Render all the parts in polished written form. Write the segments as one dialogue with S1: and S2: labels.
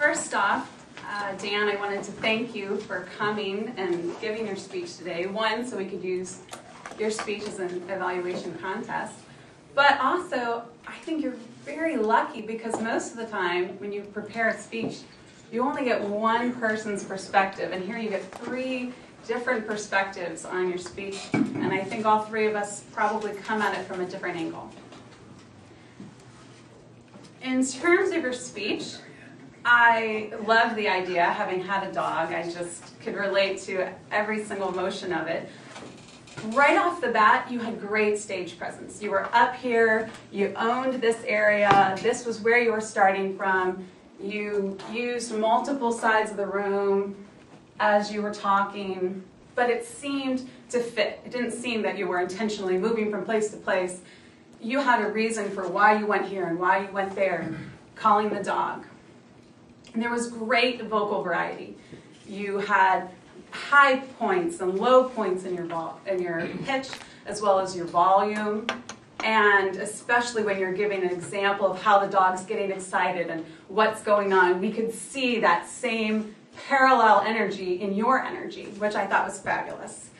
S1: first off, Dan, I wanted to thank you for coming and giving your speech today. One, so we could use your speech as an evaluation contest. But also, I think you're very lucky because most of the time when you prepare a speech, you only get one person's perspective. And here you get three different perspectives on your speech. And I think all three of us probably come at it from a different angle. In terms of your speech, I love the idea, having had a dog. I just could relate to every single motion of it. Right off the bat, you had great stage presence. You were up here, you owned this area, this was where you were starting from. You used multiple sides of the room as you were talking, but it seemed to fit. It didn't seem that you were intentionally moving from place to place. You had a reason for why you went here and why you went there, calling the dog. And there was great vocal variety. You had high points and low points in your pitch, as well as your volume, and especially when you're giving an example of how the dog's getting excited and what's going on, we could see that same parallel energy in your energy, which I thought was fabulous.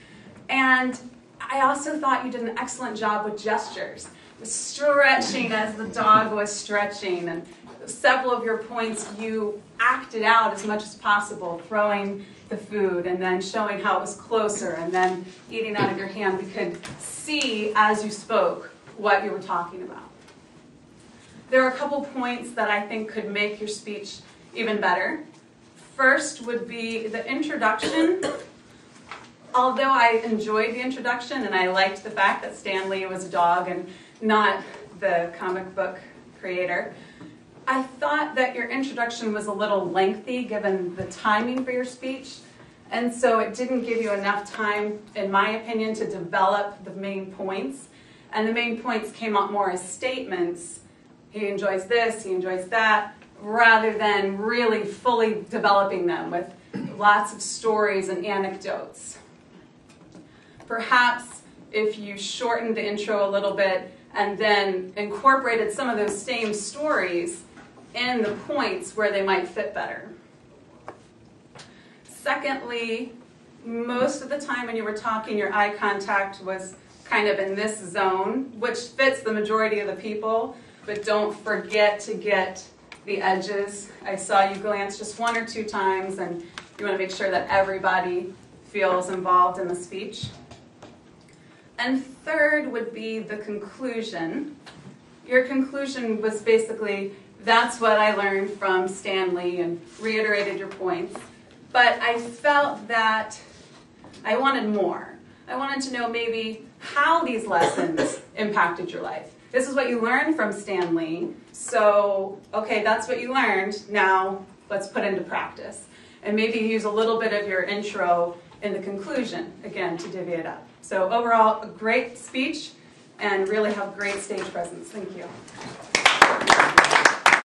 S1: And I also thought you did an excellent job with gestures, stretching as the dog was stretching, and several of your points you acted out as much as possible, throwing the food and then showing how it was closer and then eating out of your hand. We could see as you spoke what you were talking about. There are a couple points that I think could make your speech even better. First would be the introduction. Although I enjoyed the introduction and I liked the fact that Stan Lee was a dog and not the comic book creator, I thought that your introduction was a little lengthy given the timing for your speech, and so it didn't give you enough time, in my opinion, to develop the main points. And the main points came out more as statements. He enjoys this, he enjoys that, rather than really fully developing them with lots of stories and anecdotes. Perhaps if you shortened the intro a little bit and then incorporated some of those same stories in the points where they might fit better. Secondly, most of the time when you were talking, your eye contact was kind of in this zone, which fits the majority of the people, but don't forget to get the edges. I saw you glance just one or two times, and you want to make sure that everybody feels involved in the speech. And third would be the conclusion. Your conclusion was basically, that's what I learned from Stan Lee, and reiterated your points. But I felt that I wanted more. I wanted to know maybe how these lessons impacted your life. This is what you learned from Stan Lee, so okay, that's what you learned, now let's put into practice. And maybe use a little bit of your intro in the conclusion, again, to divvy it up. So overall, a great speech, and really have great stage presence. Thank you.